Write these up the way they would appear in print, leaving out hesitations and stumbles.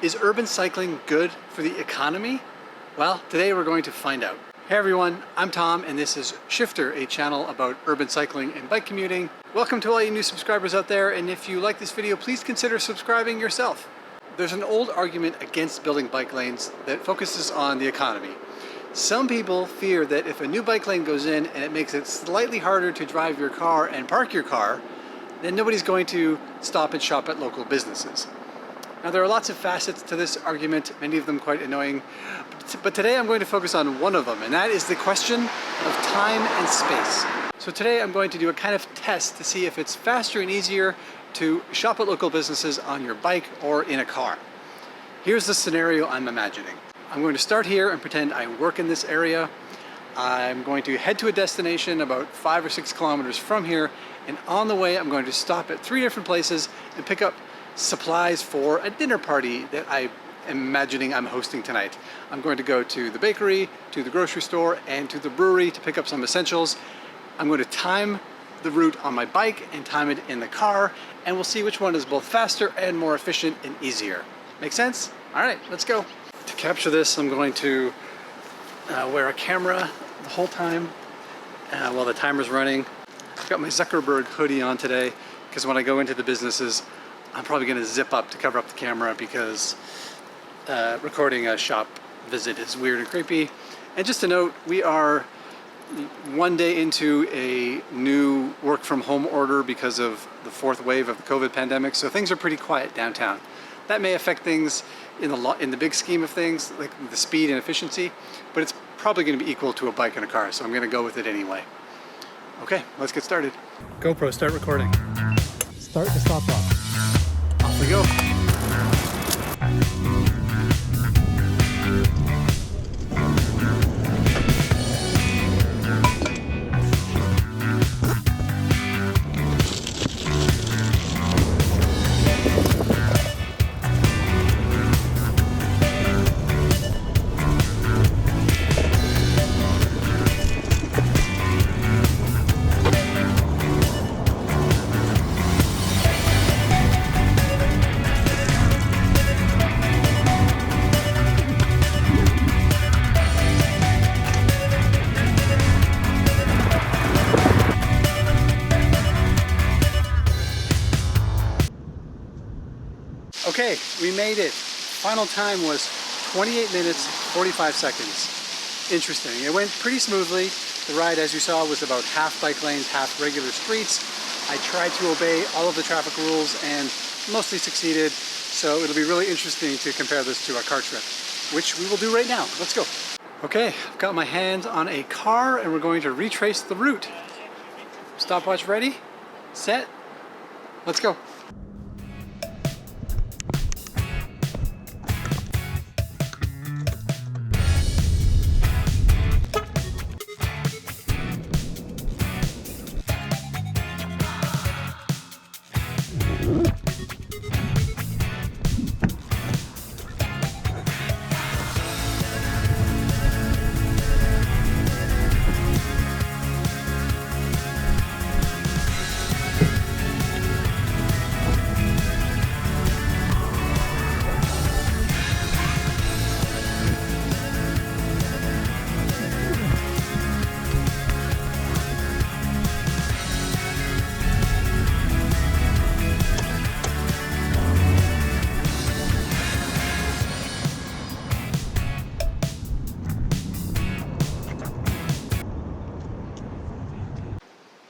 Is urban cycling good for the economy? Well, today we're going to find out. Hey everyone, I'm Tom and this is Shifter, a channel about urban cycling and bike commuting. Welcome to all you new subscribers out there, and if you like this video, please consider subscribing yourself. There's an old argument against building bike lanes that focuses on the economy. Some people fear that if a new bike lane goes in and it makes it slightly harder to drive your car and park your car, then nobody's going to stop and shop at local businesses. Now there are lots of facets to this argument, many of them quite annoying, but today I'm going to focus on one of them, and that is the question of time and space. So today I'm going to do a kind of test to see if it's faster and easier to shop at local businesses on your bike or in a car. Here's the scenario I'm imagining. I'm going to start here and pretend I work in this area. I'm going to head to a destination about 5 or 6 kilometers from here, and on the way I'm going to stop at 3 different places and pick up supplies for a dinner party that I'm imagining I'm hosting tonight. I'm going to go to the bakery, to the grocery store, and to the brewery to pick up some essentials. I'm going to time the route on my bike and time it in the car, and we'll see which one is both faster and more efficient and easier. Make sense? All right, let's go. To capture this, I'm going to wear a camera the whole time while the timer's running. I've got my Zuckerberg hoodie on today because when I go into the businesses, I'm probably going to zip up to cover up the camera because recording a shop visit is weird and creepy. And just a note, we are one day into a new work from home order because of the 4th wave of the COVID pandemic, so things are pretty quiet downtown. That may affect things in the big scheme of things, like the speed and efficiency, but it's probably going to be equal to a bike and a car, so I'm going to go with it anyway. Okay, let's get started. GoPro, start recording. Start the stopwatch. Off we go. Okay, we made it. Final time was 28 minutes, 45 seconds. Interesting. It went pretty smoothly. The ride, as you saw, was about half bike lanes, half regular streets. I tried to obey all of the traffic rules and mostly succeeded. So it'll be really interesting to compare this to a car trip, which we will do right now. Let's go. Okay, I've got my hands on a car and we're going to retrace the route. Stopwatch ready, set, let's go.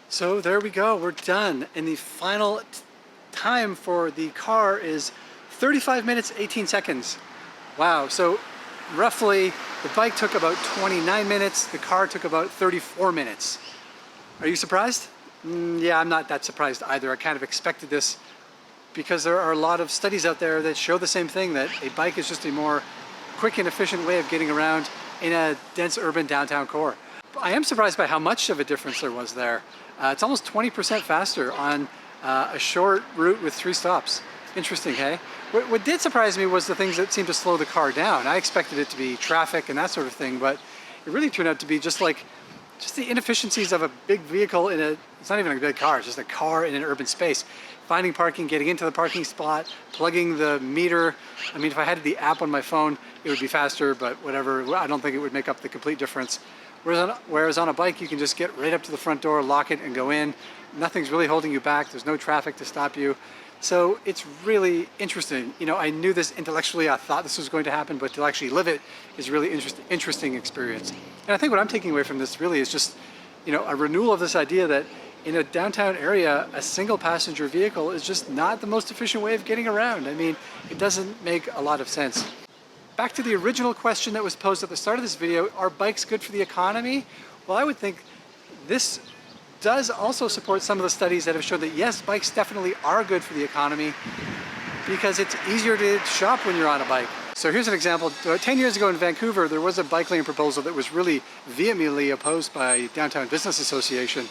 So there we go, we're done. And the final time for the car is 35 minutes, 18 seconds. Wow, so roughly the bike took about 29 minutes, the car took about 34 minutes. Are you surprised? Yeah, I'm not that surprised either. I kind of expected this because there are a lot of studies out there that show the same thing, that a bike is just a more quick and efficient way of getting around in a dense urban downtown core. I am surprised by how much of a difference there was there. It's almost 20% faster on a short route with 3 stops. Interesting, hey? What did surprise me was the things that seemed to slow the car down. I expected it to be traffic and that sort of thing, but it really turned out to be just like just the inefficiencies of a big vehicle it's not even a big car, it's just a car in an urban space. Finding parking, getting into the parking spot, plugging the meter. I mean, if I had the app on my phone, it would be faster, but whatever, I don't think it would make up the complete difference. Whereas on a bike, you can just get right up to the front door, lock it, and go in. Nothing's really holding you back. There's no traffic to stop you. So it's really interesting. You know, I knew this intellectually, I thought this was going to happen, but to actually live it is a really interesting experience. And I think what I'm taking away from this really is just, you know, a renewal of this idea that in a downtown area, a single passenger vehicle is just not the most efficient way of getting around. I mean, it doesn't make a lot of sense. Back to the original question that was posed at the start of this video, are bikes good for the economy? Well, I would think this does also support some of the studies that have shown that yes, bikes definitely are good for the economy because it's easier to shop when you're on a bike. So here's an example. 10 years ago in Vancouver, there was a bike lane proposal that was really vehemently opposed by Downtown Business Association.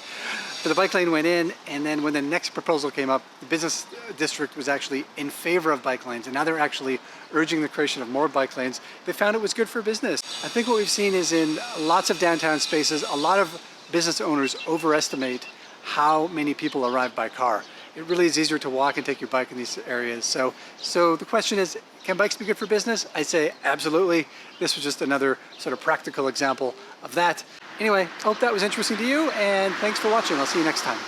But the bike lane went in, and then when the next proposal came up, the business district was actually in favor of bike lanes, and now they're actually urging the creation of more bike lanes. They found it was good for business. I think what we've seen is in lots of downtown spaces, a lot of business owners overestimate how many people arrive by car. It really is easier to walk and take your bike in these areas. So the question is, can bikes be good for business? I say absolutely. This was just another sort of practical example of that. Anyway, hope that was interesting to you, and thanks for watching. I'll see you next time.